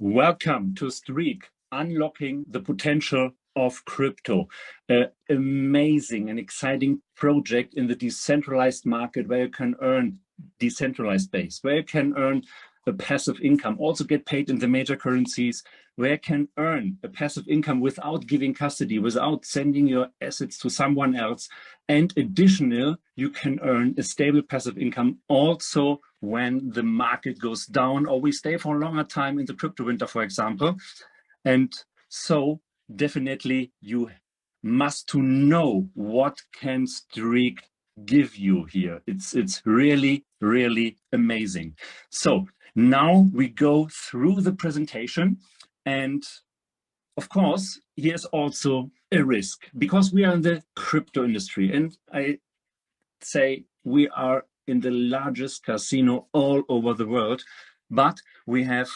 Welcome to Streak, Unlocking the Potential of Crypto. An amazing and exciting project in the decentralized market where you can earn decentralized base, where you can earn a passive income, also get paid in the major currencies, where you can earn a passive income without giving custody, without sending your assets to someone else. And additional, you can earn a stable passive income also when the market goes down or we stay for a longer time in the crypto winter, for example. And so definitely you must to know what can Streak give you here. It's really, really amazing. So now we go through the presentation, and of course, here's also a risk because we are in the crypto industry, and I say we are in the largest casino all over the world, but we have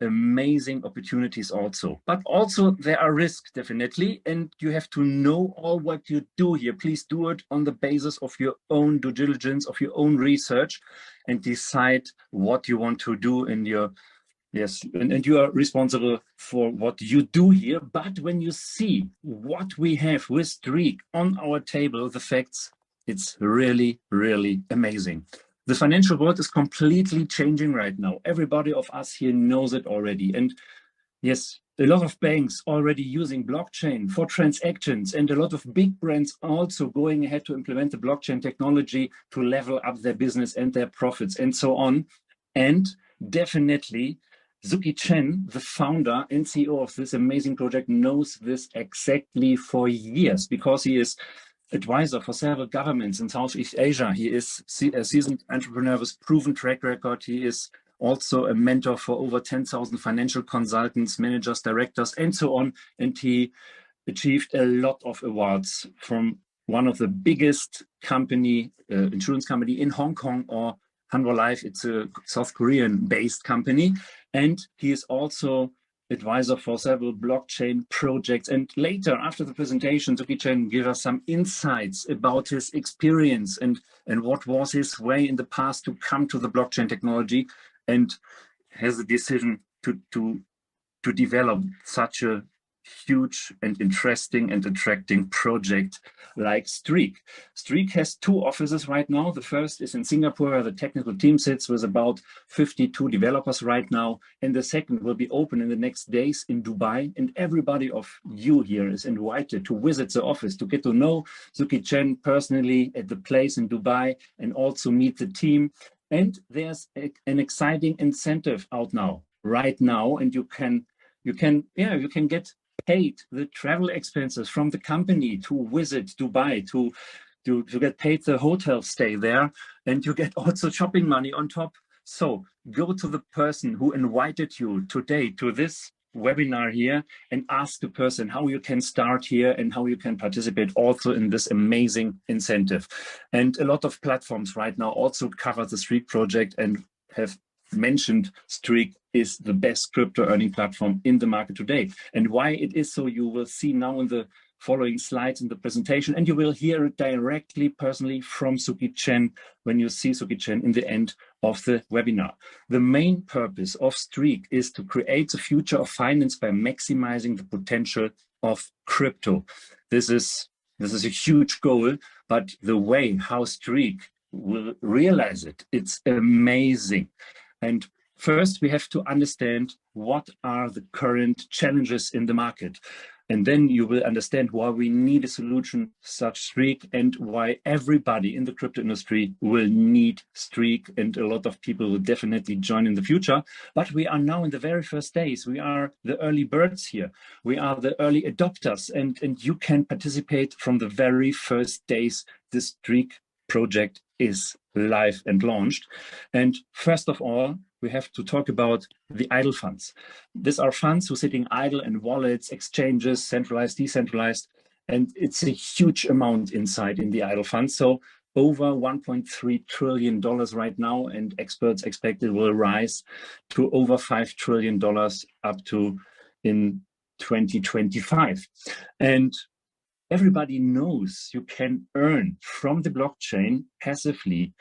amazing opportunities also. But also there are risks, definitely, and you have to know all what you do here. Please do it on the basis of your own due diligence, of your own research, and decide what you want to do in your and you are responsible for what you do here. But when you see what we have with Streak on our table, the facts, it's really, really amazing. The financial world is completely changing right now. Everybody of us here knows it already. And yes, a lot of banks already using blockchain for transactions, and a lot of big brands also going ahead to implement the blockchain technology to level up their business and their profits and so on. And definitely, Suki Chen, the founder and CEO of this amazing project, knows this exactly for years because he is advisor for several governments in Southeast Asia. He is a seasoned entrepreneur with proven track record. He is also a mentor for over 10,000 financial consultants, managers, directors, and so on. And he achieved a lot of awards from one of the biggest insurance company in Hong Kong, or Hanwha Life. It's a South Korean-based company. And he is also advisor for several blockchain projects. And later, after the presentation, Suki Chen give us some insights about his experience and what was his way in the past to come to the blockchain technology, and has a decision to develop such a huge and interesting and attracting project like Streak. Streak has two offices right now. The first is in Singapore, where the technical team sits with about 52 developers right now. And the second will be open in the next days in Dubai. And everybody of you here is invited to visit the office, to get to know Suki Chen personally at the place in Dubai, and also meet the team. And there's an exciting incentive out now, right now, and you can get paid the travel expenses from the company to visit Dubai, to get paid the hotel stay there, and you get also shopping money on top. So go to the person who invited you today to this webinar here and ask the person how you can start here and how you can participate also in this amazing incentive. And a lot of platforms right now also cover the Streak project and have mentioned Streak is the best crypto earning platform in the market today. And why it is so, you will see now in the following slides in the presentation, and you will hear it directly personally from Suki Chen when you see Suki Chen in the end of the webinar. The main purpose of Streak is to create the future of finance by maximizing the potential of crypto. This is a huge goal, but the way how Streak will realize it, it's amazing. And first, we have to understand what are the current challenges in the market. And then you will understand why we need a solution such Streak, and why everybody in the crypto industry will need Streak, and a lot of people will definitely join in the future. But we are now in the very first days. We are the early birds here. We are the early adopters, and you can participate from the very first days the Streak project is live and launched. And first of all, we have to talk about the idle funds. These are funds who are sitting idle in wallets, exchanges, centralized, decentralized, and it's a huge amount inside in the idle funds. So over $1.3 trillion right now, and experts expect it will rise to over $5 trillion up to in 2025. And everybody knows you can earn from the blockchain passively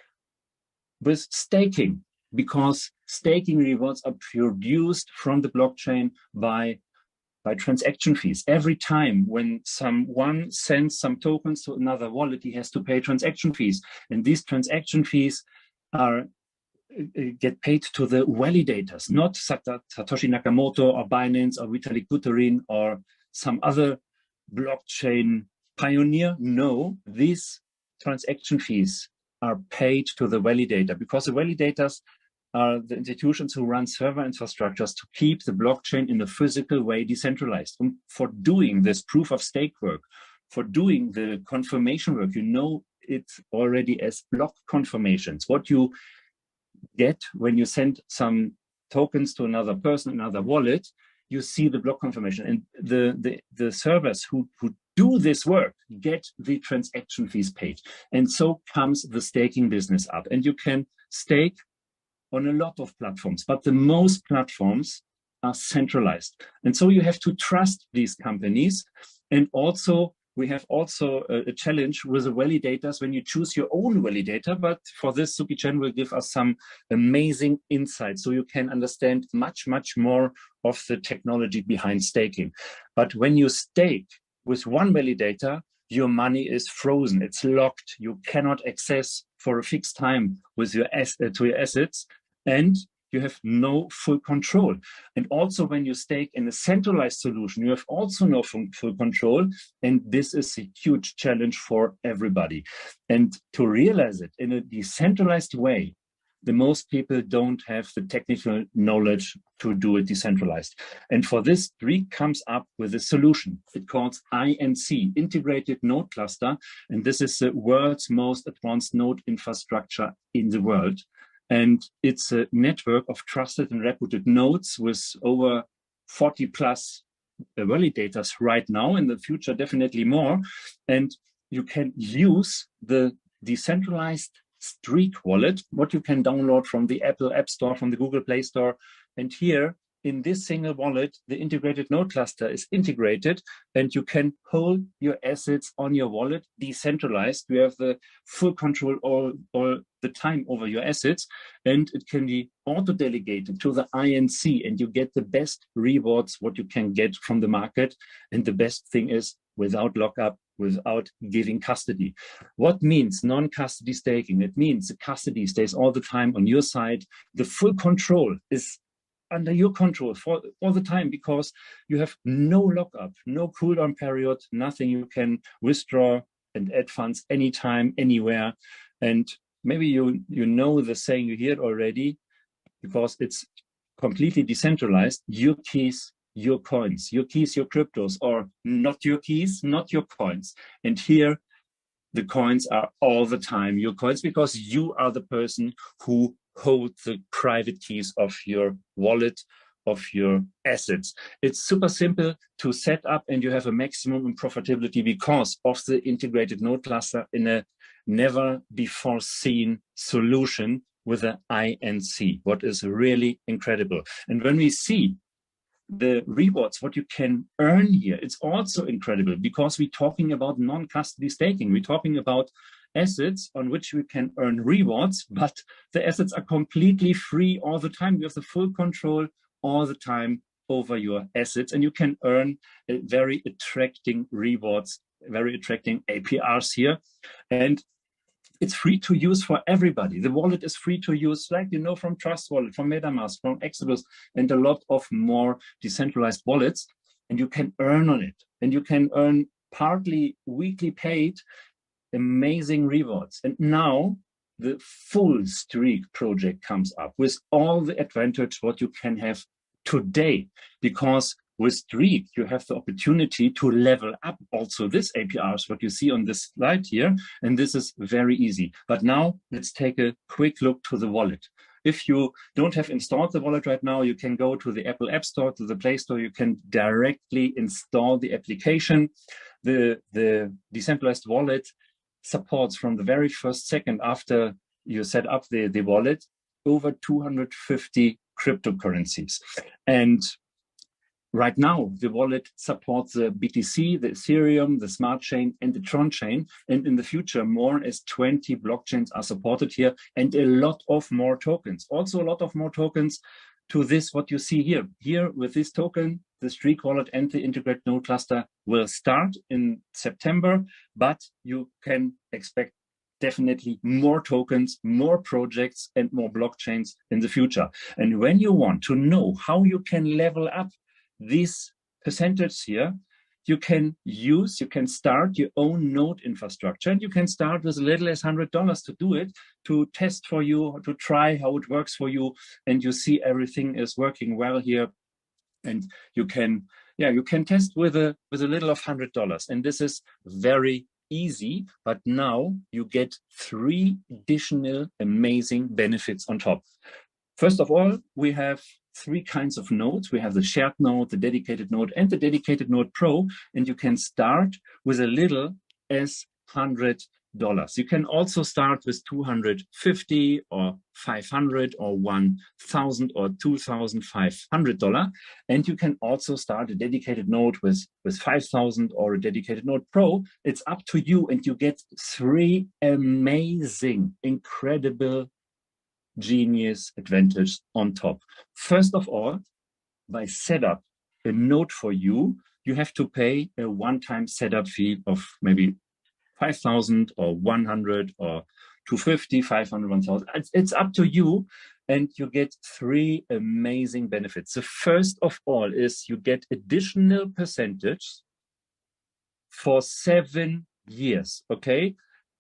with staking. because staking rewards are produced from the blockchain by transaction fees. Every time when someone sends some tokens to another wallet, he has to pay transaction fees. And these transaction fees are get paid to the validators, not Satoshi Nakamoto or Binance or Vitalik Buterin or some other blockchain pioneer. No, these transaction fees are paid to the validator, because the validators are the institutions who run server infrastructures to keep the blockchain in a physical way decentralized. And for doing this proof of stake work, for doing the confirmation work, you know it already as block confirmations. What you get when you send some tokens to another person, another wallet, you see the block confirmation. And the servers who do this work get the transaction fees paid. And so comes the staking business up. And you can stake on a lot of platforms, but the most platforms are centralized. And so you have to trust these companies. And also, we have also a challenge with the validators when you choose your own validator. But for this, Suki Chen will give us some amazing insights so you can understand much, much more of the technology behind staking. But when you stake with one validator, your money is frozen, it's locked. You cannot access for a fixed time with your to your assets, and you have no full control. And also when you stake in a centralized solution, you have also no full control. And this is a huge challenge for everybody. And to realize it in a decentralized way, the most people don't have the technical knowledge to do it decentralized. And for this, Dreek comes up with a solution. It calls INC, Integrated Node Cluster. And this is the world's most advanced node infrastructure in the world. And it's a network of trusted and reputed nodes with over 40 plus validators right now. In the future, definitely more. And you can use the decentralized Streak wallet, what you can download from the Apple App Store, from the Google Play Store. And here in this single wallet, the integrated node cluster is integrated, and you can hold your assets on your wallet decentralized. You have the full control all the time over your assets, and it can be auto-delegated to the INC, and you get the best rewards what you can get from the market. And the best thing is without lockup, without giving custody. What means non-custody staking? It means the custody stays all the time on your side. The full control is under your control for all the time, because you have no lockup, no cooldown period, nothing. You can withdraw and add funds anytime, anywhere. And maybe you know the saying, you hear it already, because it's completely decentralized. Your keys, your coins, your keys, your cryptos, or not your keys, not your coins. And here, the coins are all the time your coins, because you are the person who hold the private keys of your wallet, of your assets. It's super simple to set up, and you have a maximum in profitability because of the integrated node cluster in a never before seen solution with an INC, what is really incredible. And when we see the rewards, what you can earn here, it's also incredible, because we're talking about non-custody staking. We're talking about assets on which we can earn rewards, but the assets are completely free all the time. You have the full control all the time over your assets, and you can earn very attracting rewards, very attracting APRs here. And it's free to use for everybody. The wallet is free to use, like you know, from Trust Wallet, from MetaMask, from Exodus, and a lot of more decentralized wallets. And you can earn on it. And you can earn partly weekly paid amazing rewards. And now the full Streak project comes up with all the advantage what you can have today, because with Streak, you have the opportunity to level up also this APRs, what you see on this slide here, and this is very easy. But now let's take a quick look to the wallet. If you don't have installed the wallet right now, you can go to the Apple App Store, to the Play Store. You can directly install the application. The decentralized wallet supports from the very first second after you set up the wallet over 250 cryptocurrencies. And right now, the wallet supports the BTC, the Ethereum, the Smart Chain, and the Tron Chain. And in the future, more as 20 blockchains are supported here, and a lot of more tokens. Also, a lot of more tokens to this, what you see here. Here, with this token, the Streak wallet and the integrated node cluster will start in September, but you can expect definitely more tokens, more projects, and more blockchains in the future. And when you want to know how you can level up this percentage here, you can start your own node infrastructure, and you can start with as little as $100 to do it, to test for you, to try how it works for you, and you see everything is working well here. And you can test with a little of $100, and this is very easy. But now you get 3 additional amazing benefits on top. First of all, we have 3 kinds of nodes. We have the shared node, the dedicated node, and the dedicated node pro, and you can start with a little as $100. You can also start with $250 or $500 or $1,000 or $2,500, and you can also start a dedicated node with $5,000 or a dedicated node pro. It's up to you, and you get 3 amazing, incredible, genius advantage on top. First of all, by setup a node for you, you have to pay a one-time setup fee of maybe 5,000 or 100 or 250, 500, 1,000. It's up to you, and you get 3 amazing benefits. The first of all is you get additional percentage for 7 years, okay?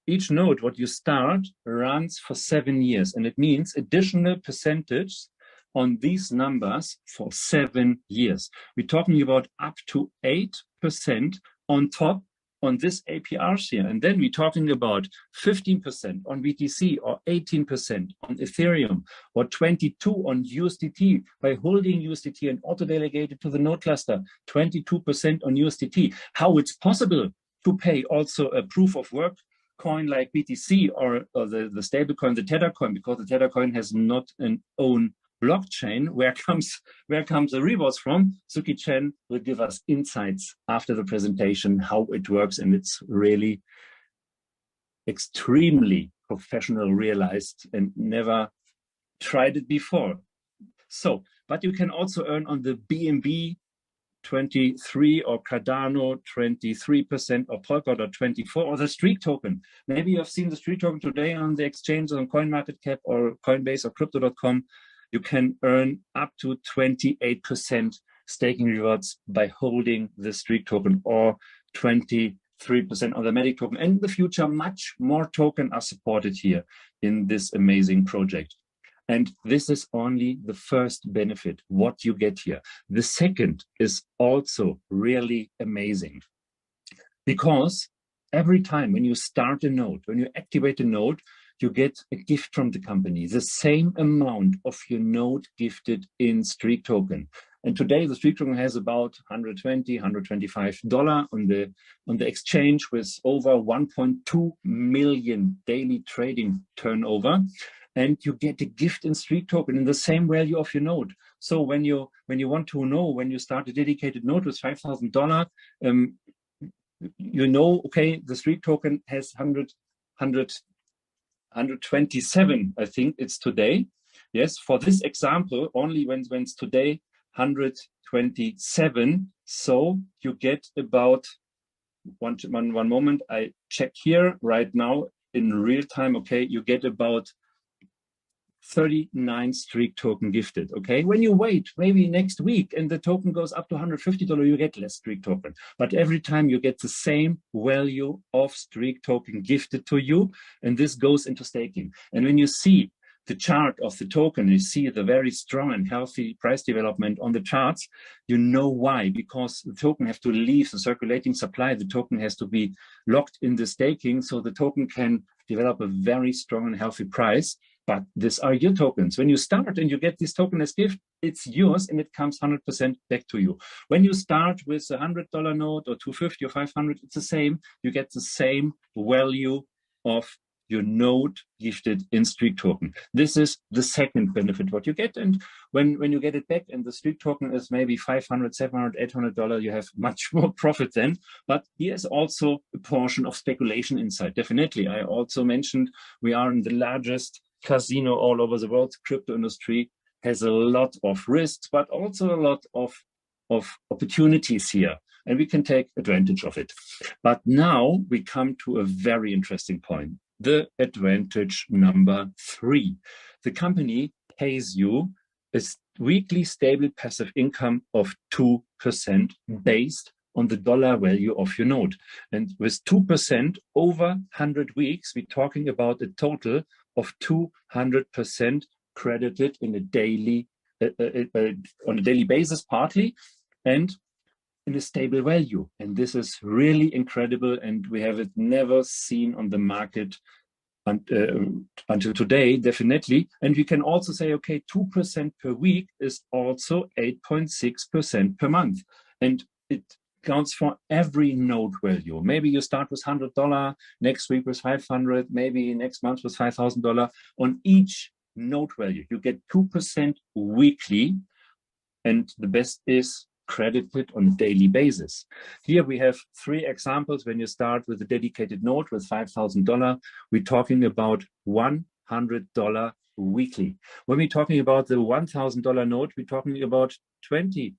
Each node, what you start, runs for 7 years, and it means additional percentage on these numbers for 7 years. We're talking about up to 8% on top on this APRs here. And then we're talking about 15% on BTC, or 18% on Ethereum, or 22% on USDT by holding USDT and auto-delegate it to the node cluster, 22% on USDT. How it's possible to pay also a proof of work coin like BTC or the stable coin, the Tether coin, because the Tether coin has not an own blockchain. Where comes the rewards from? Suki Chen will give us insights after the presentation, how it works, and it's really extremely professional, realized, and never tried it before. So, but you can also earn on the BNB 23 or Cardano 23% or Polkadot 24 or the Streak token. Maybe you have seen the Streak token today on the exchange on CoinMarketCap or Coinbase or Crypto.com. You can earn up to 28% staking rewards by holding the Streak token, or 23% on the Matic token. And in the future, much more tokens are supported here in this amazing project. And this is only the first benefit, what you get here. The second is also really amazing, because every time when you start a node, when you activate a node, you get a gift from the company, the same amount of your node gifted in Streak token. And today the Streak token has about $120, $125 on the exchange, with over 1.2 million daily trading turnover. And you get a gift in Streak token in the same value of your node. So when you want to know, when you start a dedicated node with $5,000, you know, okay, the Streak token has 127, I think it's today. Yes, for this example, only when it's today 127. So you get about one moment. I check here right now in real time. Okay, you get about 39 Streak token gifted. Okay, when you wait maybe next week and the token goes up to $150, you get less Streak token. But every time you get the same value of Streak token gifted to you, and this goes into staking. And when you see the chart of the token, you see the very strong and healthy price development on the charts, you know why. Because the token has to leave the circulating supply, the token has to be locked in the staking, so the token can develop a very strong and healthy price. But these are your tokens. When you start and you get this token as gift, it's yours and it comes 100% back to you. When you start with a $100 note or $250 or $500, it's the same. You get the same value of your node gifted in Streak token. This is the second benefit what you get. And when you get it back and the Streak token is maybe $500, $700, $800, you have much more profit then. But here's also a portion of speculation inside. Definitely. I also mentioned we are in the largest casino all over the world. Crypto industry has a lot of risks, but also a lot of opportunities here, and we can take advantage of it. But now we come to a very interesting point, the advantage number 3. The company pays you a weekly stable passive income of 2% based on the dollar value of your node. And with 2% over 100 weeks, we're talking about a total of 200% credited in a daily on a daily basis partly, and in a stable value. And this is really incredible, and we have it never seen on the market until today, definitely. And we can also say, okay, 2% per week is also 8.6% per month. And it counts for every node value. Maybe you start with $100, next week with $500, maybe next month with $5,000. On each node value, you get 2% weekly, and the best is credited on a daily basis. Here we have 3 examples. When you start with a dedicated node with $5,000, we're talking about $100 weekly. When we're talking about the $1,000 node, we're talking about $20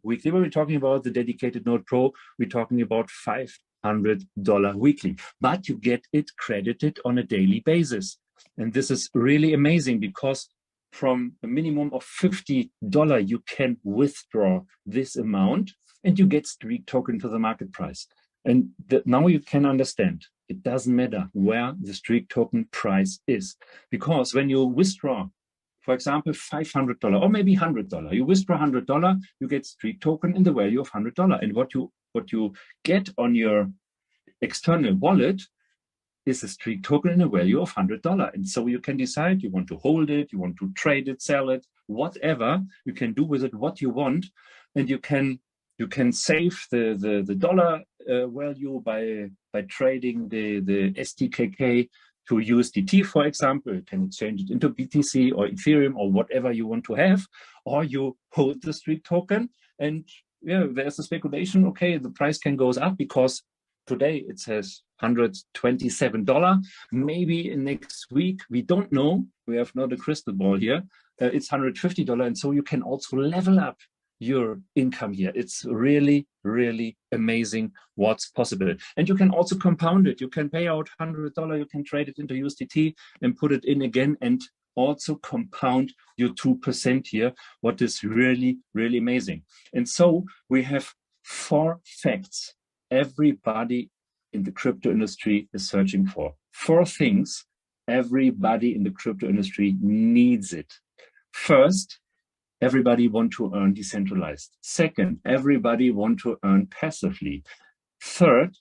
weekly. When we're talking about the dedicated node pro, we're talking about $500 weekly. But you get it credited on a daily basis. And this is really amazing, because from a minimum of $50, you can withdraw this amount and you get Streak token to the market price. And now you can understand, it doesn't matter where the Streak token price is, because when you withdraw, for example, $500 or maybe $100, you withdraw $100, you get Streak token in the value of $100. And what you get on your external wallet is a Streak token in a value of $100. And so you can decide, you want to hold it, you want to trade it, sell it, whatever. You can do with it what you want. And you can save the dollar value by trading the STKK to USDT, for example. You can exchange it into BTC or Ethereum or whatever you want to have, or you hold the Streak token. And yeah, there's a speculation, okay, the price can go up because today it says $127. Maybe next week, we don't know. We have not a crystal ball here. It's $150. And so you can also level up your income here. It's really, really amazing what's possible. And you can also compound it. You can pay out $100. You can trade it into USDT and put it in again and also compound your 2% here, what is really, really amazing. And so we have 4 facts everybody in the crypto industry is searching for. 4 things everybody in the crypto industry needs it. First, everybody want to earn decentralized. Second, everybody want to earn passively. Third,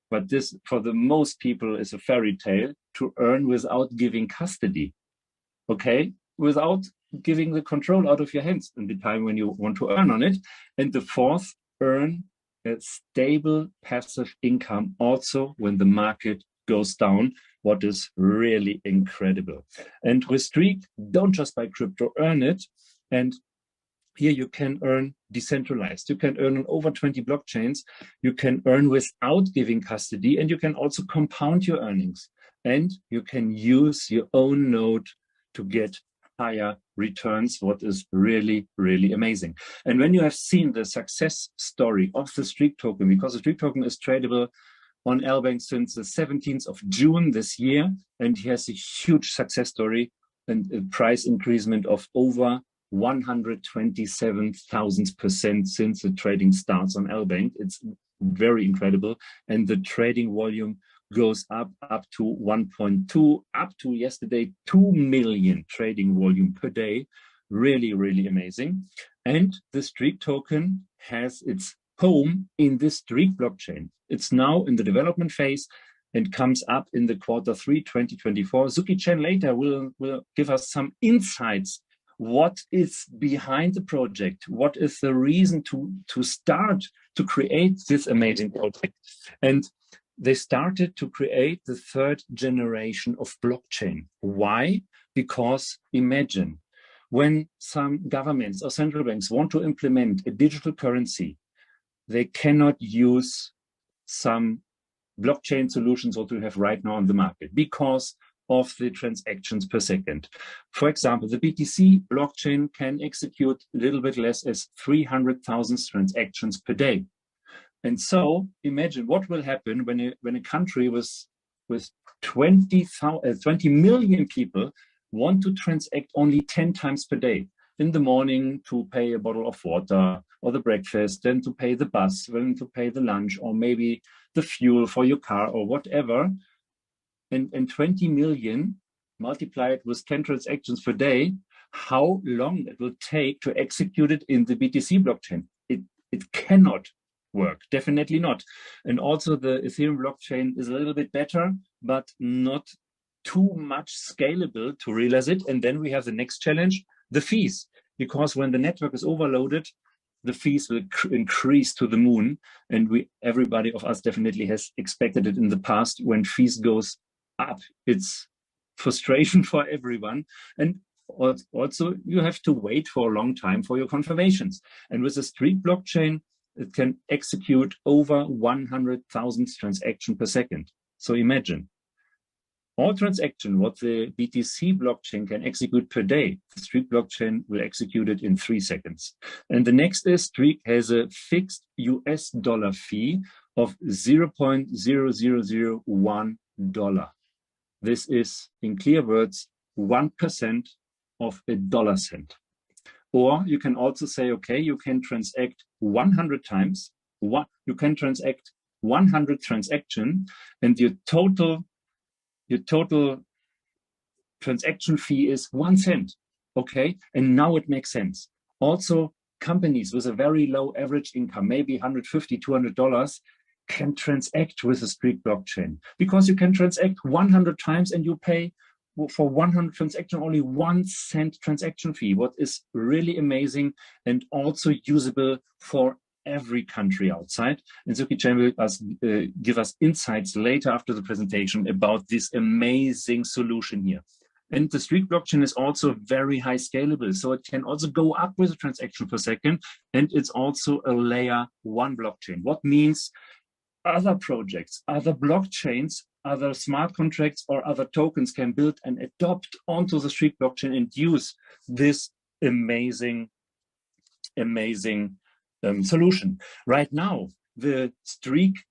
but this for the most people is a fairy tale, to earn without giving custody. Okay, without giving the control out of your hands in the time when you want to earn on it. And the 4th, earn a stable passive income also when the market goes down, what is really incredible. And with Streak, don't just buy crypto, earn it. And here you can earn decentralized. You can earn on over 20 blockchains. You can earn without giving custody, and you can also compound your earnings. And you can use your own node to get higher returns, what is really, really amazing. And when you have seen the success story of the Streak token, because the Streak token is tradable on LBank since the 17th of June this year, and he has a huge success story and a price increasement of over 127,000% since the trading starts on LBank. It's very incredible. And the trading volume goes up to 1.2, up to yesterday, 2 million trading volume per day. Really, really amazing. And the Streak token has its home in the Streak blockchain. It's now in the development phase and comes up in the Q3 2024. Zuki Chen later will give us some insights. What is behind the project? What is the reason to start to create this amazing project? And they started to create the third generation of blockchain. Why? Because imagine when some governments or central banks want to implement a digital currency, they cannot use some blockchain solutions what we have right now on the market because of the transactions per second. For example, the BTC blockchain can execute a little bit less as 300,000 transactions per day. And so imagine what will happen when a country with 20 million people want to transact only 10 times per day. In the morning to pay a bottle of water or the breakfast, then to pay the bus, then to pay the lunch, or maybe the fuel for your car or whatever. And 20 million multiplied with 10 transactions per day, how long it will take to execute it in the BTC blockchain? It cannot work, definitely not. And also the Ethereum blockchain is a little bit better, but not too much scalable to realize it. And then we have the next challenge, the fees, because when the network is overloaded, the fees will increase to the moon. And everybody of us definitely has expected it in the past. When fees goes up, it's frustration for everyone. And also you have to wait for a long time for your confirmations. And with the Streak blockchain, it can execute over 100,000 transactions per second. So imagine, all transaction what the BTC blockchain can execute per day, the Streak blockchain will execute it in 3 seconds. And the next is Streak has a fixed US dollar fee of $0.0001. This is, in clear words, 1% of a dollar cent. Or you can also say, okay, you can transact 100 times. You can transact 100 transactions, and your total transaction fee is 1 cent. Okay, and now it makes sense. Also, companies with a very low average income, maybe $150, $200, can transact with the Streak blockchain, because you can transact 100 times and you pay for 100 transaction only 1 cent transaction fee, what is really amazing and also usable for every country outside. And Suki Chen will give us insights later after the presentation about this amazing solution here. And the Streak blockchain is also very high scalable, so it can also go up with a transaction per second, and it's also a layer 1 blockchain. What means other projects, other blockchains, other smart contracts or other tokens can build and adopt onto the Streak blockchain and use this amazing solution. Right now, the Streak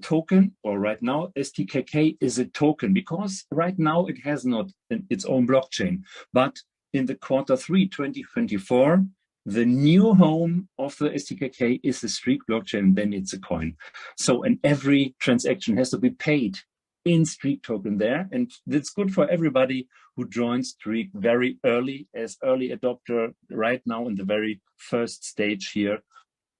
token, or right now STKK is a token, because right now it has not its own blockchain. But in the Q3 2024, the new home of the STKK is the Streak blockchain, then it's a coin. So, and every transaction has to be paid in Streak token there. And it's good for everybody who joins Streak very early, as early adopter right now in the very first stage here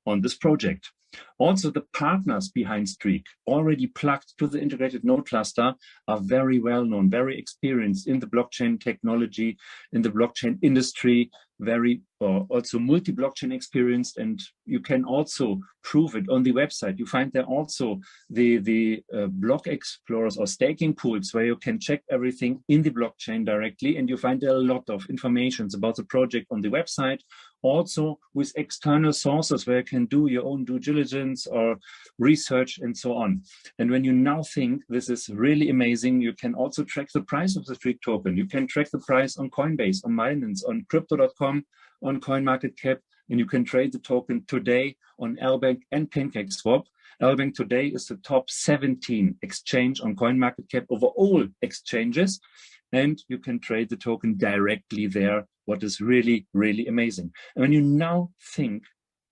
on this project. Also, the partners behind Streak, already plugged to the integrated node cluster, are very well known, very experienced in the blockchain technology, in the blockchain industry, very also multi-blockchain experienced, and you can also prove it on the website. You find there also the block explorers or staking pools where you can check everything in the blockchain directly, and you find there a lot of information about the project on the website. Also with external sources where you can do your own due diligence or research and so on. And when you now think this is really amazing, you can also track the price of the Streak token. You can track the price on Coinbase, on Binance, on Crypto.com, on CoinMarketCap, and you can trade the token today on LBank and PancakeSwap. LBank today is the top 17 exchange on CoinMarketCap over all exchanges, and you can trade the token directly there, what is really, really amazing. And when you now think,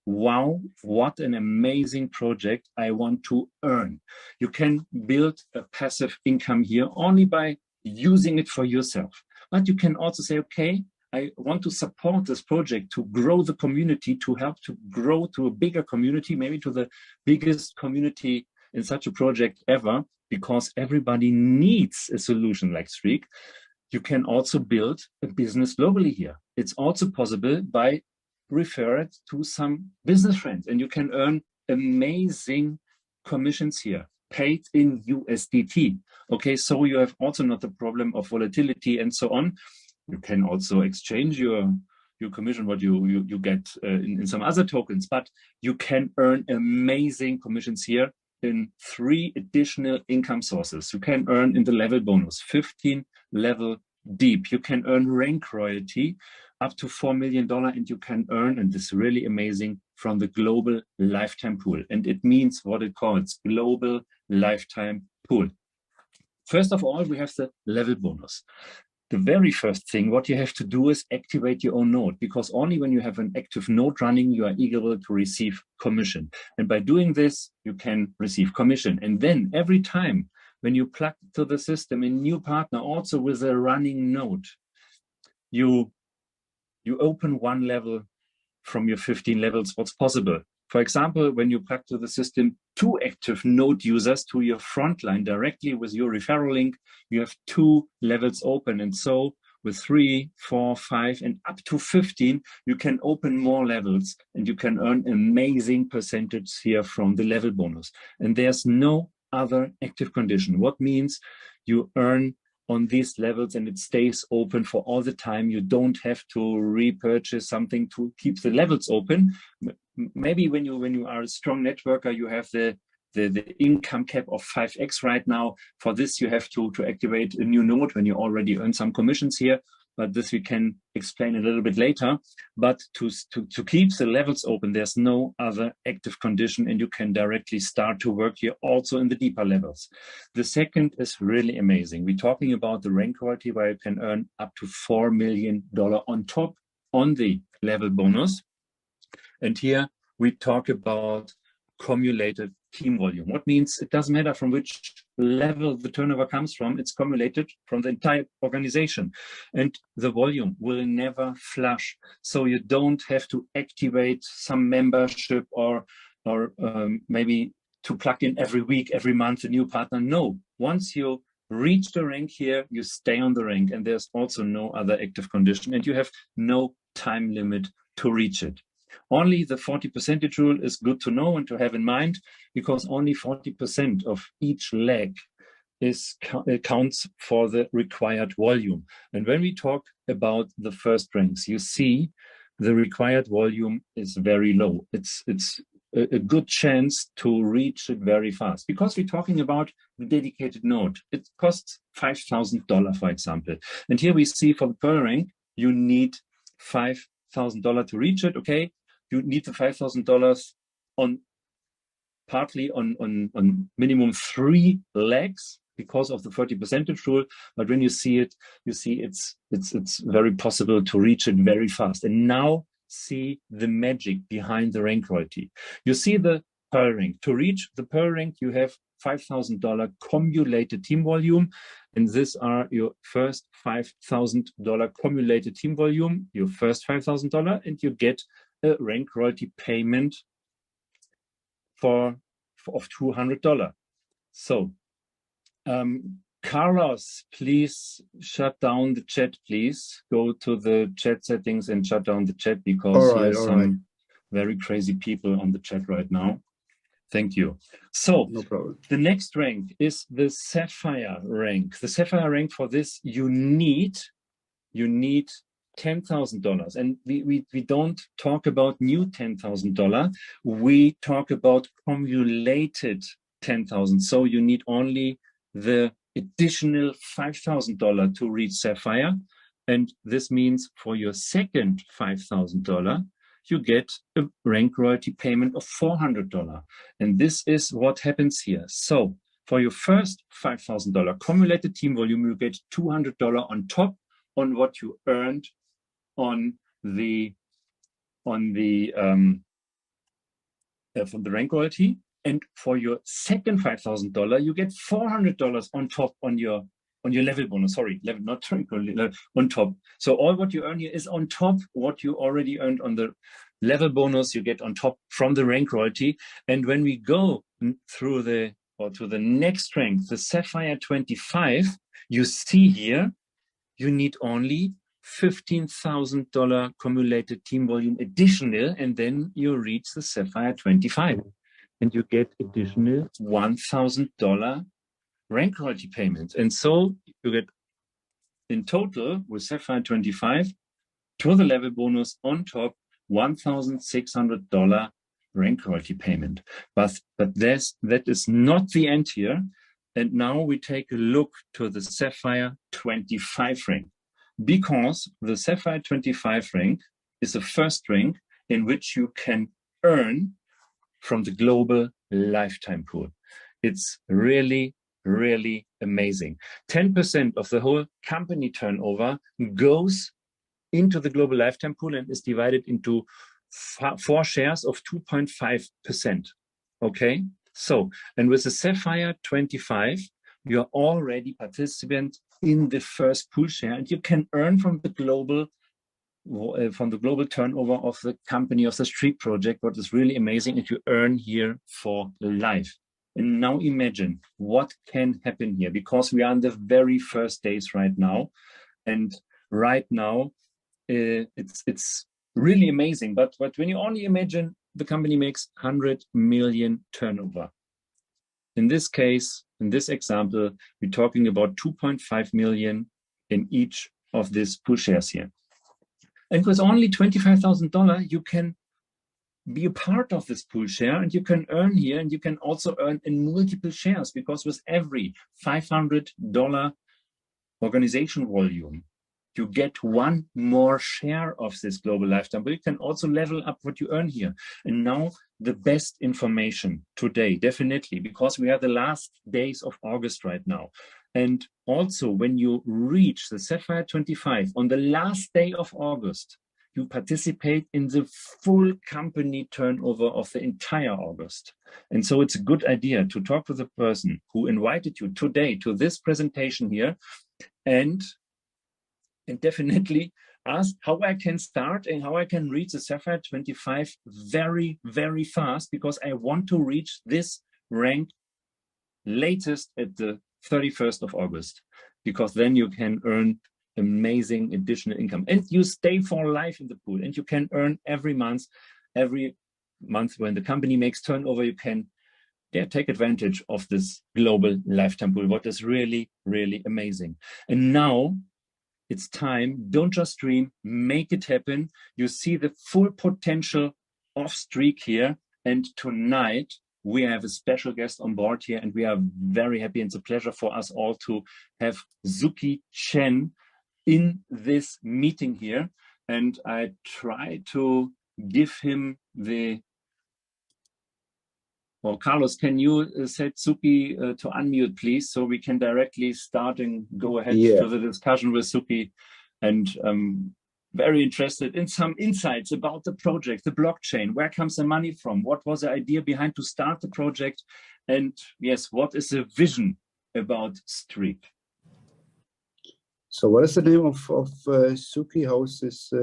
wow, what an amazing project I want to earn, you can build a passive income here only by using it for yourself. But you can also say, okay, I want to support this project to grow the community, to help to grow to a bigger community, maybe to the biggest community in such a project ever, because everybody needs a solution like Streak. You can also build a business globally here. It's also possible by refer it to some business friends, and you can earn amazing commissions here. paid in USDT. Okay, so you have also not the problem of volatility and so on. You can also exchange your commission, what you get in some other tokens, but you can earn amazing commissions here in 3 additional income sources. You can earn in the level bonus, 15 level deep. You can earn rank royalty up to $4 million, and you can earn, and this is really amazing, from the global lifetime pool. And it means what it calls global lifetime pool. First of all, we have the level bonus. The very first thing, what you have to do is activate your own node, because only when you have an active node running, you are able to receive commission. And by doing this, you can receive commission. And then every time when you plug to the system a new partner, also with a running node, you open one level from your 15 levels, what's possible. For example, when you plug to the system 2 active node users to your front line directly with your referral link, you have 2 levels open. And so with 3, 4, 5, and up to 15, you can open more levels and you can earn amazing percentage here from the level bonus. And there's no other active condition. What means you earn on these levels and it stays open for all the time. You don't have to repurchase something to keep the levels open. Maybe when you are a strong networker, you have the income cap of 5x right now. For this, you have to activate a new node when you already earn some commissions here. But this we can explain a little bit later. But to keep the levels open, there's no other active condition, and you can directly start to work here also in the deeper levels. The second is really amazing. We're talking about the rank royalty, where you can earn up to $4 million on top on the level bonus. And here we talk about cumulated team volume. What means it doesn't matter from which level the turnover comes from, it's cumulated from the entire organization. And the volume will never flush. So you don't have to activate some membership or maybe to plug in every week, every month a new partner. No, once you reach the rank here, you stay on the rank, and there's also no other active condition, and you have no time limit to reach it. Only the 40% rule is good to know and to have in mind, because only 40% of each leg counts for the required volume. And when we talk about the first ranks, you see the required volume is very low. It's a good chance to reach it very fast, because we're talking about the dedicated node. It costs $5,000, for example. And here we see for the Pearl rank, you need $5,000 to reach it. Okay, you need the $5,000 on partly on minimum 3 legs because of the 30% rule. But when you see it, you see it's very possible to reach it very fast. And now see the magic behind the rank royalty. You see the Pearl rank. To reach the Pearl rank, you have $5,000 cumulated team volume, and these are your first $5,000 cumulated team volume, your first $5,000, and you get a rank royalty payment of $200. So, Carlos, please shut down the chat, please. Go to the chat settings and shut down the chat, because there's some very crazy people on the chat right now. Thank you. So no problem. The next rank is the Sapphire rank. The Sapphire rank, for this, you need $10,000. And we don't talk about new $10,000. We talk about cumulated 10,000. So you need only the additional $5,000 to reach Sapphire. And this means for your second $5,000, you get a rank royalty payment of $400. And this is what happens here. So for your first $5,000 cumulated team volume, you get $200 on top on what you earned from the rank royalty. And for your second $5,000, you get $400 on top on your level bonus. Sorry, level, not on top. So all what you earn here is on top what you already earned on the level bonus. You get on top from the rank royalty. And when we go through to the next rank, the Sapphire 25, you see here you need only $15,000 cumulated team volume additional, and then you reach the Sapphire 25. and you get additional $1,000 rank royalty payments. And so you get in total with Sapphire 25 to the level bonus on top $1,600 rank royalty payment. But that is not the end here. And now we take a look to the Sapphire 25 rank, because the Sapphire 25 rank is the first rank in which you can earn from the global lifetime pool. It's really, really amazing. 10% of the whole company turnover goes into the global lifetime pool and is divided into 4 shares of 2.5%. Okay, so, and with the Sapphire 25, you're already participant in the first pool share, and you can earn from the global turnover of the company, of the streak project. What is really amazing is you earn here for life. And now imagine what can happen here, because we are in the very first days right now, and right now it's really amazing. But when you only imagine the company makes 100 million turnover. In this case, in this example, we're talking about 2.5 million in each of these pool shares here. And with only $25,000, you can be a part of this pool share, and you can earn here, and you can also earn in multiple shares, because with every $500 organization volume, you get 1 more share of this global lifetime, but you can also level up what you earn here. And now the best information today, definitely, because we are the last days of August right now. And also when you reach the Sapphire 25 on the last day of August, you participate in the full company turnover of the entire August. And so it's a good idea to talk to the person who invited you today to this presentation here, and definitely ask how I can start and how I can reach the Sapphire 25 very, very fast, because I want to reach this rank latest at the 31st of August, because then you can earn amazing additional income, and you stay for life in the pool, and you can earn every month when the company makes turnover. You can take advantage of this global lifetime pool, what is really, really amazing. And now it's time. Don't just dream, make it happen. You see the full potential of Streak here, and tonight we have a special guest on board here, and we are very happy. And it's a pleasure for us all to have Suki Chen in this meeting here. And I try to give him the, well, Carlos, can you set Suki to unmute, please, so we can directly start and go ahead to the discussion with Suki. And very interested in some insights about the project, the blockchain, where comes the money from, what was the idea behind to start the project, and yes, what is the vision about Streak? So what is the name of Suki? How is his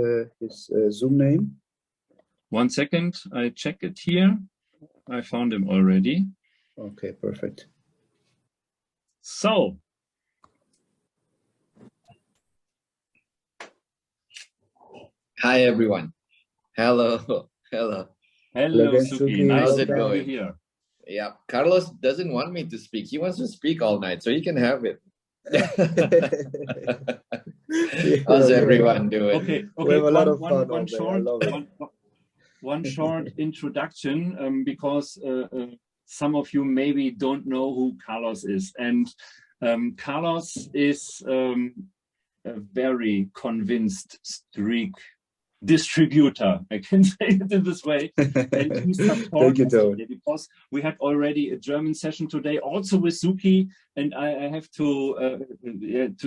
Zoom name? 1 second, I check it here. I found him already. Okay, perfect. So, hi everyone. Hello. Hello, Suki. How's it going? Here. Yeah, Carlos doesn't want me to speak. He wants to speak all night, so he can have it. How's everyone doing? Okay. We have a lot of fun. One short introduction, because some of you maybe don't know who Carlos is. And Carlos is a very convinced Streak distributor, I can say it in this way. And he supports us today, because we had already a German session today, also with Suki, and I have to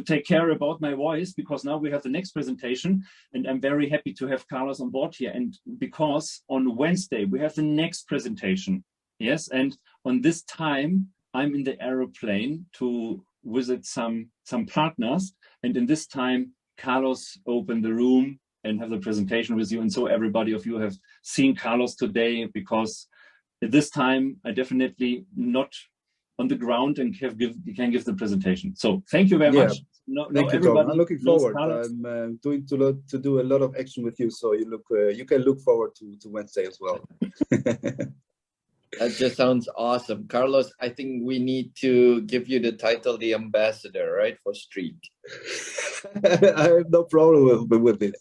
take care about my voice, because now we have the next presentation, and I'm very happy to have Carlos on board here. And because on Wednesday we have the next presentation, yes, and on this time I'm in the aeroplane to visit some partners, and in this time Carlos opened the room and have the presentation with you. And so everybody of you have seen Carlos today, because at this time I definitely not on the ground and can give the presentation. So thank you very much. Thank you, Tom. I'm looking forward. I'm doing to do a lot of action with you, so you can look forward to Wednesday as well. That just sounds awesome. Carlos, I think we need to give you the title, the ambassador, right, for Streak. I have no problem with it.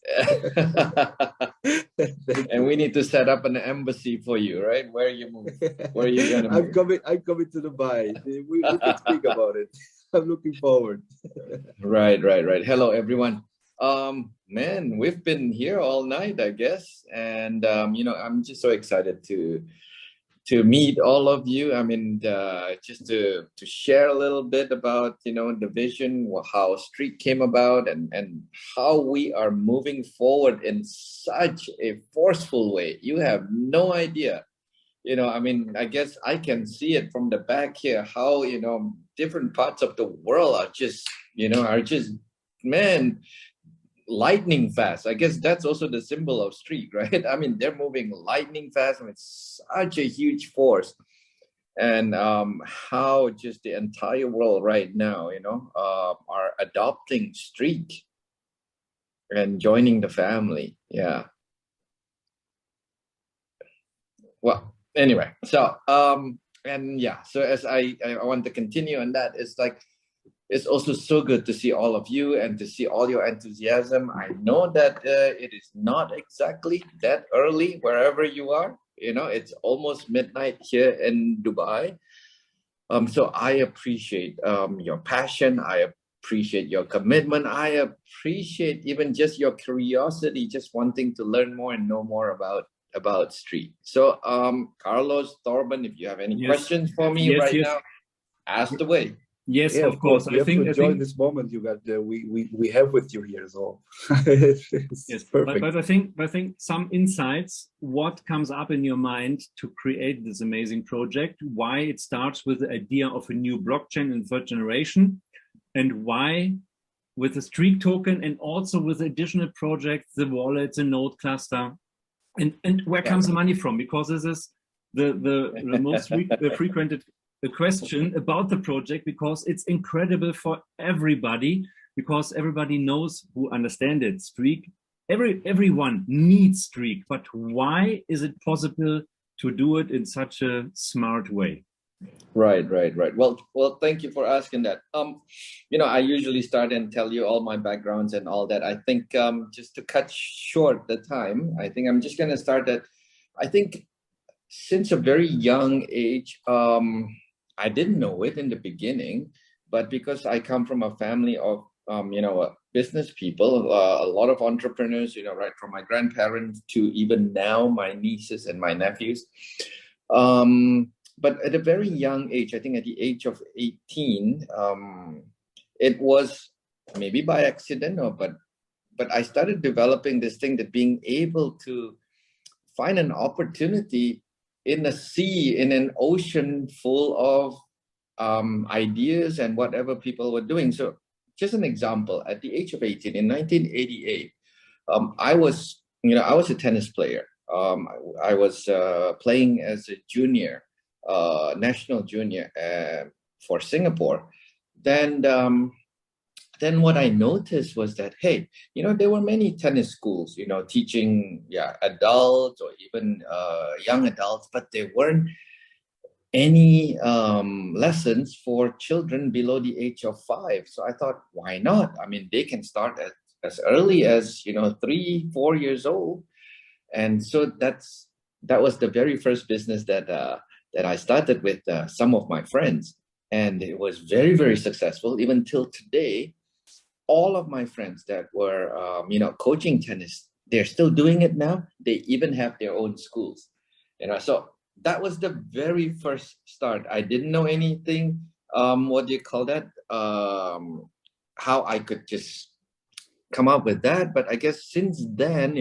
And we need to set up an embassy for you, right? Where you move, where you gonna move. I'm coming to Dubai. We can speak about it. I'm looking forward. Right. Hello, everyone. Man, we've been here all night, I guess, and I'm just so excited to meet all of you. I mean, just to share a little bit about, the vision, how Street came about, and how we are moving forward in such a forceful way. You have no idea. I mean, I guess I can see it from the back here, how, different parts of the world are just, man, lightning fast. I guess that's also the symbol of Streak, right? I mean, they're moving lightning fast. I mean, it's such a huge force. And how just the entire world right now, are adopting Streak and joining the family. Yeah. Well, anyway, so so as I want to continue on that, it's also so good to see all of you and to see all your enthusiasm. I know that it is not exactly that early wherever you are. It's almost midnight here in Dubai. So I appreciate your passion. I appreciate your commitment. I appreciate even just your curiosity, just wanting to learn more and know more about Street. So Carlos, Torben, if you have any questions for me now, ask away. Yes, of course. I think enjoy this moment you got. We have with you here as well. Yes, perfect. But I think some insights. What comes up in your mind to create this amazing project? Why it starts with the idea of a new blockchain in third generation, and why with the Streak token and also with additional projects, the wallet, the node cluster, and where comes the money from? Because this is the most frequented the question about the project, because it's incredible for everybody, because everybody knows who understand it. Streak, everyone needs Streak, but why is it possible to do it in such a smart way? Right. Well, thank you for asking that. I usually start and tell you all my backgrounds and all that. I think just to cut short the time, I think I'm just gonna start that. I think since a very young age, I didn't know it in the beginning, but because I come from a family of, business people, a lot of entrepreneurs, right from my grandparents to even now my nieces and my nephews. But at a very young age, I think at the age of 18, it was maybe by accident, but I started developing this thing, that being able to find an opportunity in a sea, in an ocean full of ideas and whatever people were doing. So just an example, at the age of 18, in 1988, I was a tennis player. I was playing as a junior, national junior for Singapore. Then what I noticed was that, hey, there were many tennis schools, teaching adults or even young adults, but there weren't any lessons for children below the age of 5. So I thought, why not? I mean, they can start as early as 3-4 years old. And so that was the very first business that I started with some of my friends, and it was very, very successful. Even till today, all of my friends that were coaching tennis, they're still doing it now. They even have their own schools. So that was the very first start. I didn't know anything. What do you call that? How I could just come up with that. But I guess since then,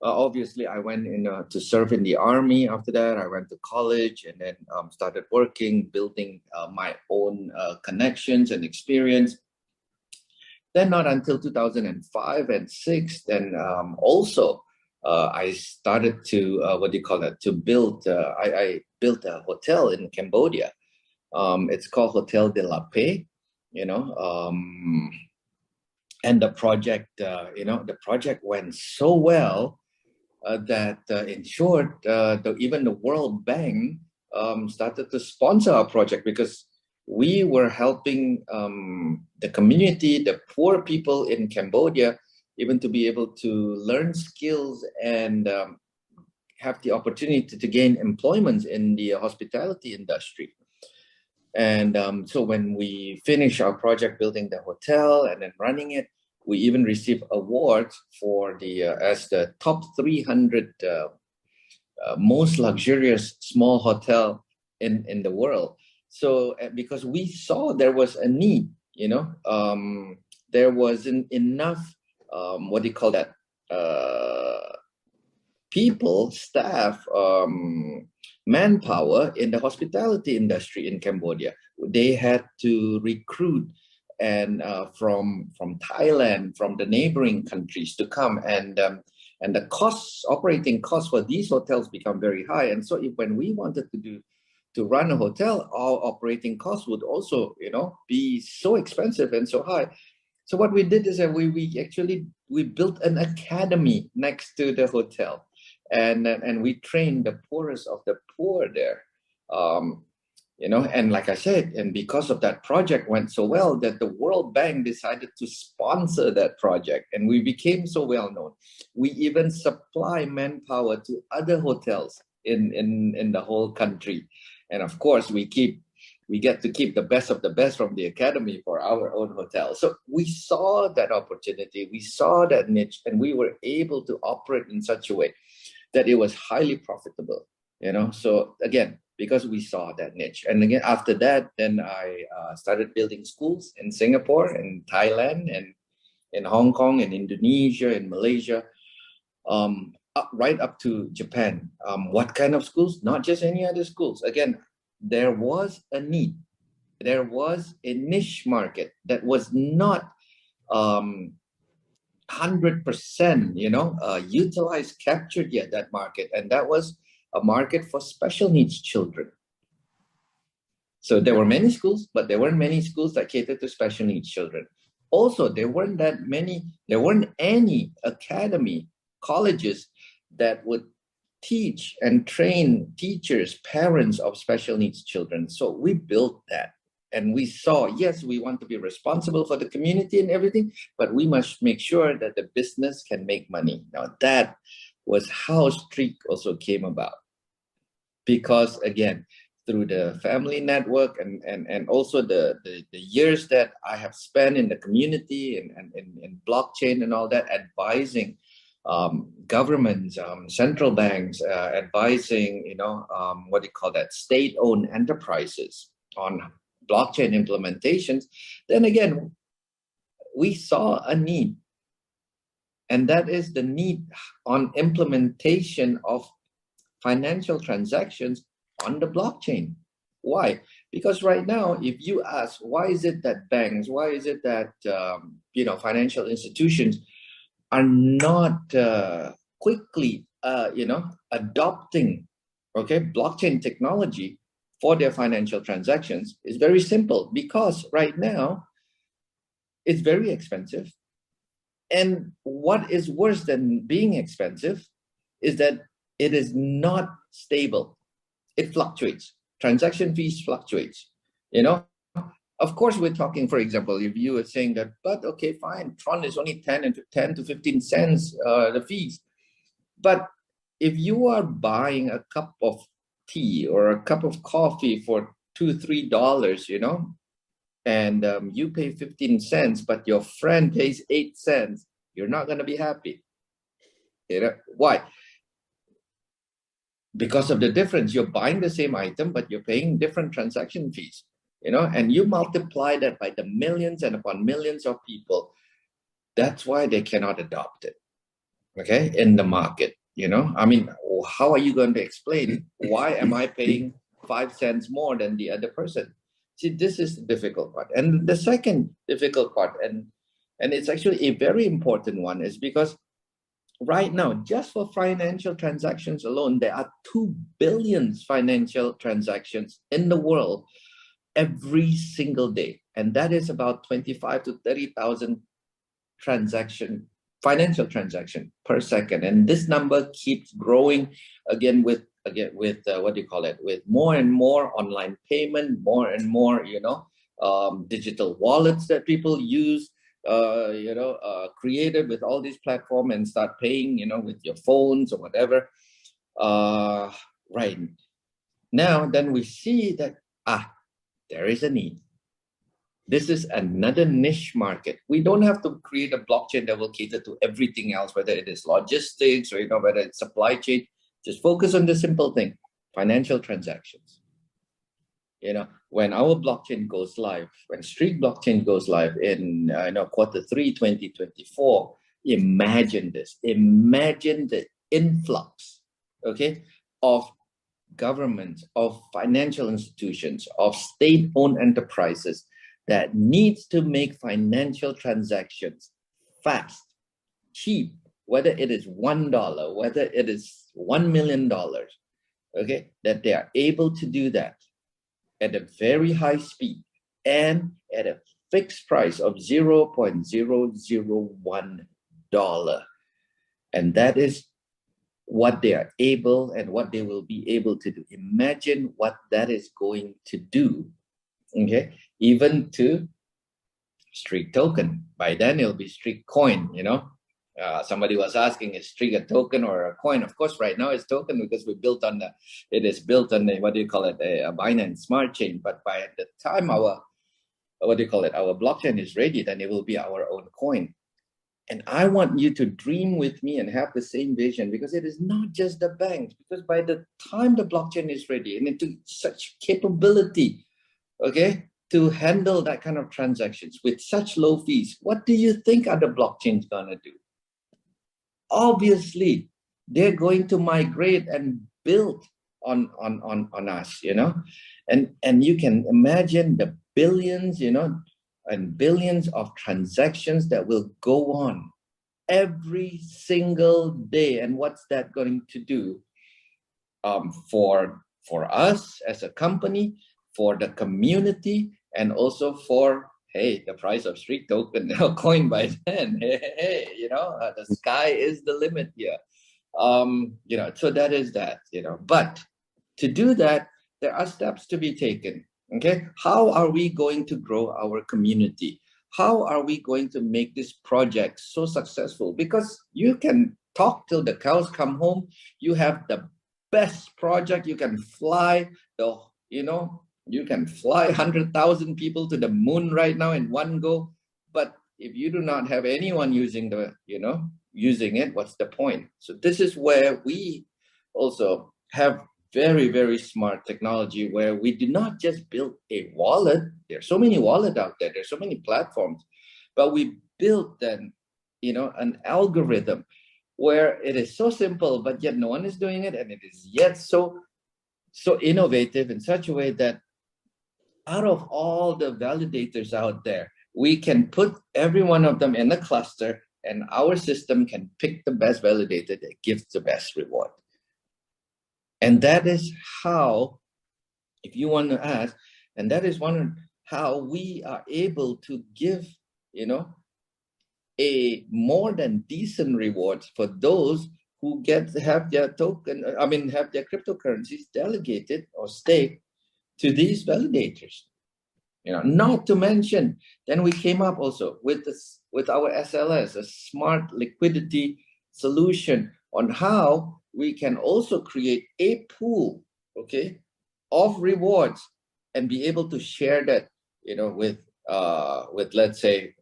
obviously I went to serve in the army. After that, I went to college and then started working, building my own connections and experience. Then not until 2005 and 6, then also I started to build, I built a hotel in Cambodia. It's called Hotel de la Paix, and the project went so well that in short, even the World Bank started to sponsor our project because we were helping the community, the poor people in Cambodia, even to be able to learn skills and have the opportunity to gain employment in the hospitality industry. And so when we finished our project building the hotel and then running it, we even received awards for the as the top 300 most luxurious small hotel in the world. So because we saw there was a need, you know, there wasn't enough, what do you call that, people, staff, manpower in the hospitality industry in Cambodia. They had to recruit and from Thailand, from the neighboring countries to come, and the costs, operating costs for these hotels become very high. And so when we wanted to run a hotel, our operating costs would also, you know, be so expensive and so high. So what we did is that we built an academy next to the hotel, and we trained the poorest of the poor there. You know, and like I said, and because of that project went so well that the World Bank decided to sponsor that project, and we became so well known. We even supply manpower to other hotels in the whole country, and of course we get to keep the best of the best from the academy for our own hotel. So we saw that opportunity, we saw that niche, and we were able to operate in such a way that it was highly profitable. You know, so again, because we saw that niche. And again, after that, then I started building schools in Singapore, in Thailand, and in Hong Kong, and Indonesia, and Malaysia, right up to Japan. What kind of schools? Not just any other schools. Again, there was a need. There was a niche market that was not 100%, you know, utilized, captured yet, that market. And that was a market for special needs children. So there were many schools, but there weren't many schools that catered to special needs children. Also, there weren't any academy, colleges that would teach and train teachers, parents of special needs children. So we built that. And we saw, yes, we want to be responsible for the community and everything, but we must make sure that the business can make money. Now that was how Streak also came about. Because again, through the family network and also the years that I have spent in the community and blockchain and all that, advising governments, central banks, advising, you know, what do you call that, state-owned enterprises on blockchain implementations, then again, we saw a need. And that is the need on implementation of financial transactions on the blockchain. Why? Because right now, if you ask, why is it that banks, why is it that you know, financial institutions are not quickly you know, adopting, okay, blockchain technology for their financial transactions? Is very simple, because right now it's very expensive. And what is worse than being expensive is that it is not stable. It fluctuates. Transaction fees fluctuates. You know, of course, we're talking, for example, if you were saying that, but okay, fine, Tron is only 10 to 15 cents, the fees. But if you are buying a cup of tea or a cup of coffee for $2-3, you know, and you pay 15 cents, but your friend pays 8 cents, you're not going to be happy. You know, why? Because of the difference. You're buying the same item, but you're paying different transaction fees, you know, and you multiply that by the millions and upon millions of people. That's why they cannot adopt it, okay, in the market, you know. I mean, how are you going to explain why am I paying 5 cents more than the other person? See, this is the difficult part. And the second difficult part, and it's actually a very important one, is because right now, just for financial transactions alone, there are 2 billion financial transactions in the world every single day. And that is about 25 to 30,000 financial transaction per second. And this number keeps growing, again, with again with what do you call it, with more and more online payment, more and more digital wallets that people use, created with all these platforms, and start paying with your phones or whatever. Right now, then we see that there is a need. This is another niche market. We don't have to create a blockchain that will cater to everything else, whether it is logistics or whether it's supply chain. Just focus on the simple thing: financial transactions. When our blockchain goes live, when Streak blockchain goes live in Q3 2024, imagine this. Imagine the influx, of governments, of financial institutions, of state-owned enterprises that needs to make financial transactions fast, cheap, whether it is $1, whether it is $1 million, that they are able to do that at a very high speed and at a fixed price of $0.001. And that is what they are able and what they will be able to do. Imagine what that is going to do, even to Streak token. By then it'll be Streak coin. Somebody was asking, is Streak a token or a coin? Of course, right now it's token because it is built on a Binance Smart Chain. But by the time our blockchain is ready, then it will be our own coin. And I want you to dream with me and have the same vision, because it is not just the banks. Because by the time the blockchain is ready and into such capability, to handle that kind of transactions with such low fees, what do you think are the blockchains gonna do? Obviously, they're going to migrate and build on us, and you can imagine the billions, and billions of transactions that will go on every single day. And what's that going to do for us as a company, for the community, and also for the price of Streak token coin by then. The sky is the limit here. So that is that. But to do that, there are steps to be taken. How are we going to grow our community? How are we going to make this project so successful? Because you can talk till the cows come home. You have the best project. You can fly 100,000 people to the moon right now in one go. But if you do not have anyone using it, what's the point? So this is where we also have very, very smart technology, where we do not just build a wallet. There's so many wallets out there. There's so many platforms, but we built then, an algorithm where it is so simple, but yet no one is doing it, and it is yet so innovative in such a way that out of all the validators out there, we can put every one of them in a cluster, and our system can pick the best validator that gives the best reward. And that is how, if you want to ask, and that is how we are able to give, a more than decent rewards for those who have their cryptocurrencies delegated or staked to these validators. Not to mention, then we came up also with our SLS, a smart liquidity solution, on how we can also create a pool, of rewards, and be able to share that, with let's say,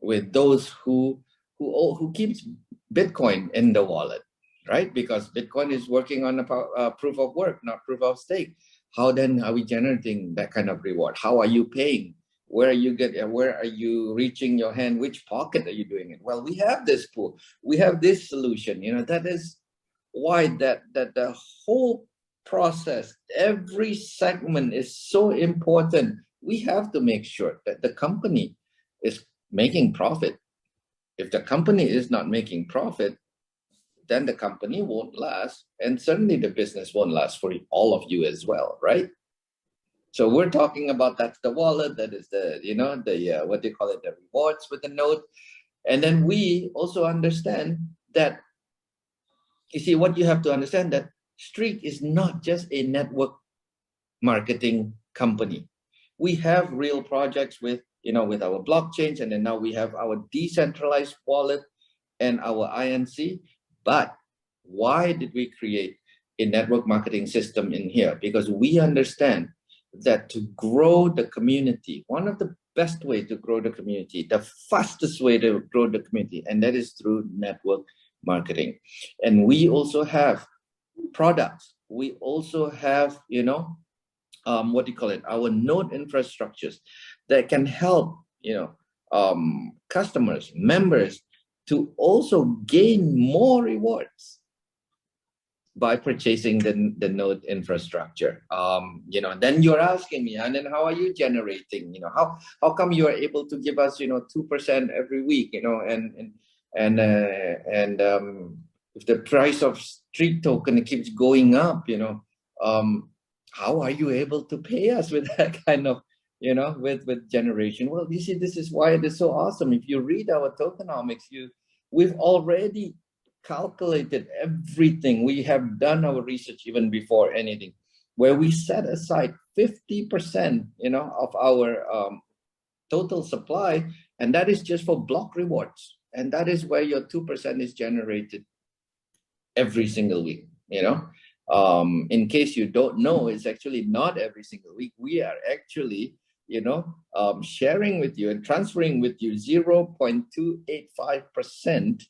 with those who keeps Bitcoin in the wallet, right? Because Bitcoin is working on a proof of work, not proof of stake. How then are we generating that kind of reward? How are you paying? Where are you reaching your hand? Which pocket are you doing it? Well, we have this pool. We have this solution. That is why that the whole process, every segment is so important. We have to make sure that the company is making profit. If the company is not making profit, then the company won't last, and certainly the business won't last for all of you as well, right? So we're talking about, that's the wallet, that is the what do you call it, the rewards with the node. And then we also understand that, you see, what you have to understand, that Streak is not just a network marketing company. We have real projects with, with our blockchains, and then now we have our decentralized wallet and our INC. But why did we create a network marketing system in here? Because we understand that to grow the community, one of the best way to grow the community, the fastest way to grow the community, and that is through network marketing. And we also have products. We also have, what do you call it? Our node infrastructures that can help, customers, members to also gain more rewards by purchasing the node infrastructure. Then you're asking me, and then how are you generating? How come you are able to give us, 2% every week? If the price of Streak token keeps going up, how are you able to pay us with that kind of, with generation? Well, you see, this is why it is so awesome. If you read our tokenomics, we've already calculated everything. We have done our research even before anything, where we set aside 50%, of our total supply, and that is just for block rewards. And that is where your 2% is generated every single week. In case you don't know, it's actually not every single week. We are actually, sharing with you and transferring with you 0.285%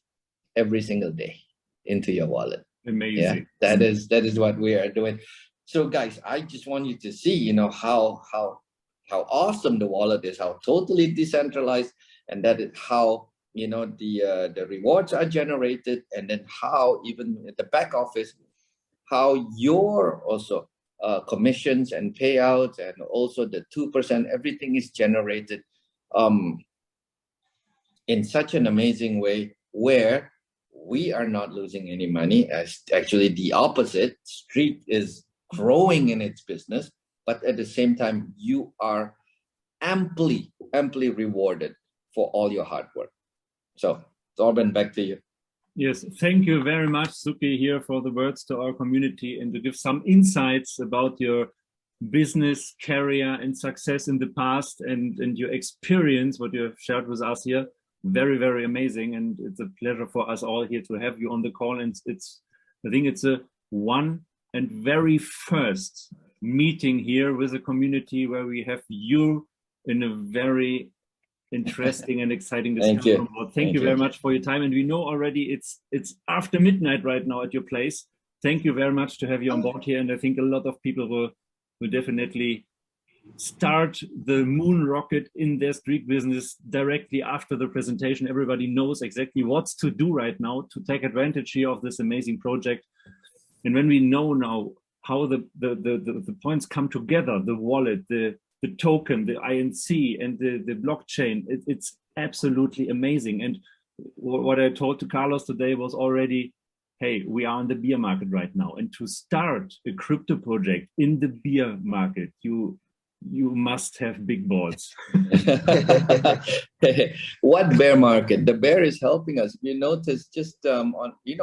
every single day into your wallet. Amazing. Yeah, that is what we are doing. So guys, I just want you to see, how awesome the wallet is, how totally decentralized, and that is how, the rewards are generated, and then how even at the back office, how your also commissions and payouts and also the 2%, everything is generated in such an amazing way where we are not losing any money. As actually the opposite, Streak is growing in its business, but at the same time, you are amply rewarded for all your hard work. So, Torben, back to you. Yes, thank you very much, Suki, here for the words to our community and to give some insights about your business, career, and success in the past, and your experience, what you have shared with us here. Very, very amazing, and it's a pleasure for us all here to have you on the call. And I think it's a one and very first meeting here with the community where we have you in a very interesting and exciting discussion. Thank you very much for your time. And we know already it's after midnight right now at your place. Thank you very much to have you on board here. And I think a lot of people will definitely start the moon rocket in their Streak business directly after the presentation. Everybody knows exactly what's to do right now to take advantage here of this amazing project. And when we know now how the points come together, the wallet, the token, the INC, and the blockchain, it's absolutely amazing. And what I told to Carlos today was already, hey, we are in the beer market right now. And to start a crypto project in the beer market, you must have big balls. What bear market? The bear is helping us. You notice just on,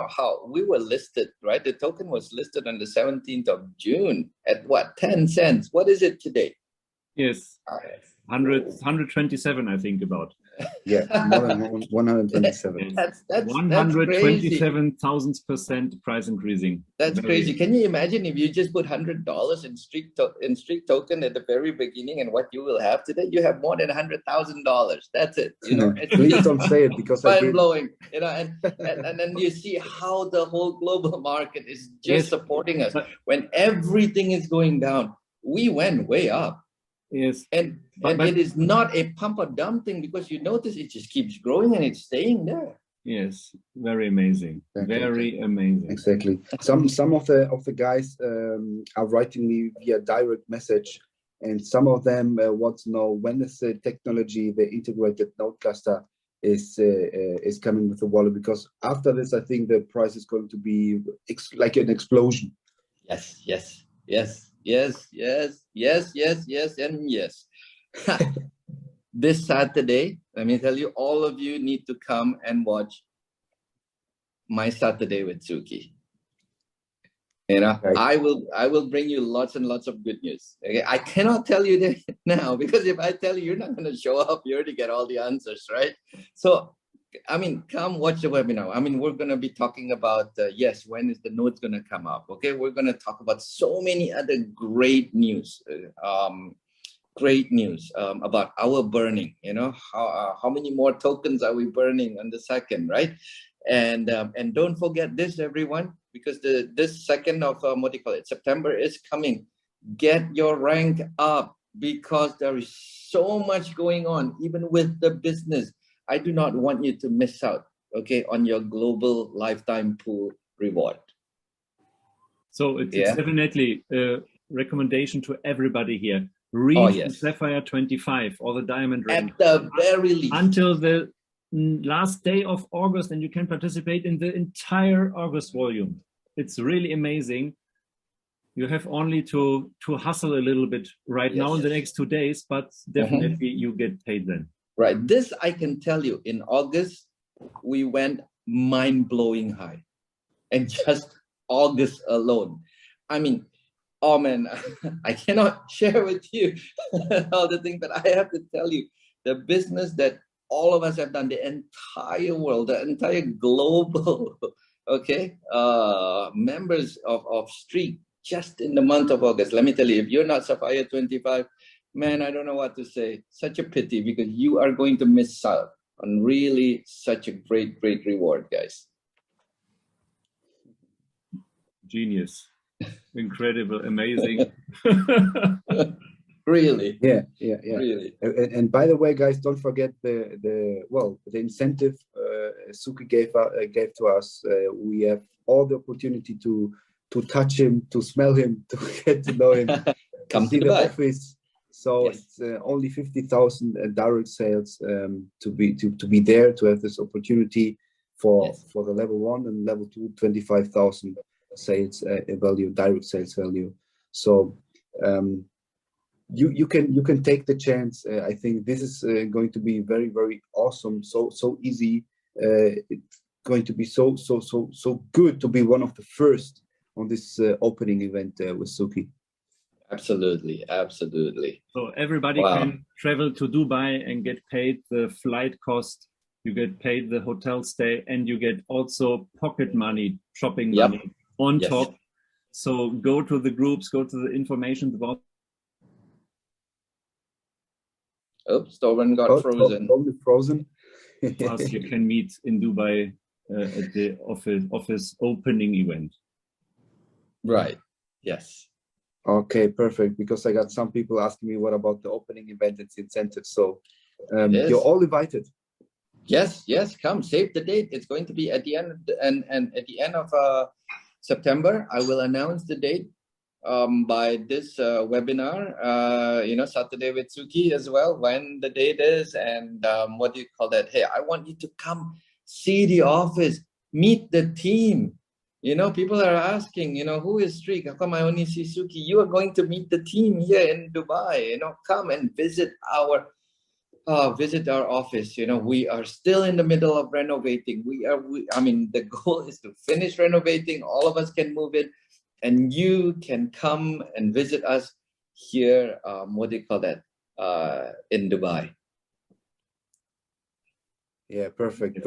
how we were listed, right? The token was listed on the 17th of June at what, 10 cents? What is it today? Yes, 127, I think about. Yeah, more than 127. That's 127,000% price increasing. That's crazy. Can you imagine if you just put $100 in Streak token at the very beginning, and what you will have today? You have more than $100,000. That's it. Please don't say it, because mind blowing. And then you see how the whole global market is just supporting us. When everything is going down, we went way up. Yes, and it is not a pump or dump thing, because you notice it just keeps growing and it's staying there. Yes, very amazing. Exactly. Very amazing. Exactly. Some of the guys are writing me via direct message, and some of them want to know when is the technology, the integrated node cluster, is coming with the wallet, because after this, I think the price is going to be like an explosion. Yes, and yes. This Saturday, let me tell you, all of you need to come and watch My Saturday with Suki. Right. I will bring you lots and lots of good news. Okay, I cannot tell you that now, because if I tell you, you're not going to show up here to get all the answers, right? So, I mean, come watch the webinar. I mean, we're going to be talking about, yes, when is the notes going to come up? Okay, we're going to talk about so many other great news, about our burning. How many more tokens are we burning on the second, right? And don't forget this, everyone, because this second of September is coming. Get your rank up, because there is so much going on, even with the business. I do not want you to miss out, okay, on your global lifetime pool reward. So it's definitely a recommendation to everybody here. Read the Sapphire 25 or the Diamond rank at the very least until the last day of August, and you can participate in the entire August volume. It's really amazing. You have only to hustle a little bit now in the next 2 days, but definitely you get paid then. Right. This I can tell you, in August, we went mind-blowing high. And just August alone. I mean, oh man, I cannot share with you all the things, but I have to tell you, the business that all of us have done, the entire world, the entire global, members of Streak, just in the month of August. Let me tell you, if you're not Sapphire 25, man, I don't know what to say. Such a pity, because you are going to miss out on really such a great reward, guys. Genius. Incredible, amazing. Really? Yeah. Really. And by the way, guys, don't forget the incentive Suki gave to us. We have all the opportunity to touch him, to smell him, to get to know him, come to see the office. So it's only 50,000 direct sales to be there, to have this opportunity for the level 1 and level 2, 25,000 sales value, direct sales value. So you can take the chance. I think this is going to be very, very awesome. So easy. It's going to be so good to be one of the first on this opening event with Suki. Absolutely. So everybody can travel to Dubai and get paid the flight cost. You get paid the hotel stay, and you get also pocket money, shopping money on top. So go to the groups, go to the information about. Oops, Torben got frozen. Frozen. Plus, you can meet in Dubai at the office opening event. Right. Yes. Okay, perfect. Because I got some people asking me, what about the opening event? It's incentive. So you're all invited. Yes, come save the date. It's going to be at the end and at the end of September. I will announce the date by this webinar. Saturday with Suki as well, when the date is, and Hey, I want you to come see the office, meet the team. People are asking, who is Streak? How come I only see Suki? You are going to meet the team here in Dubai. Come and visit our office. We are still in the middle of renovating. The goal is to finish renovating. All of us can move in, and you can come and visit us here. In Dubai. Yeah, perfect.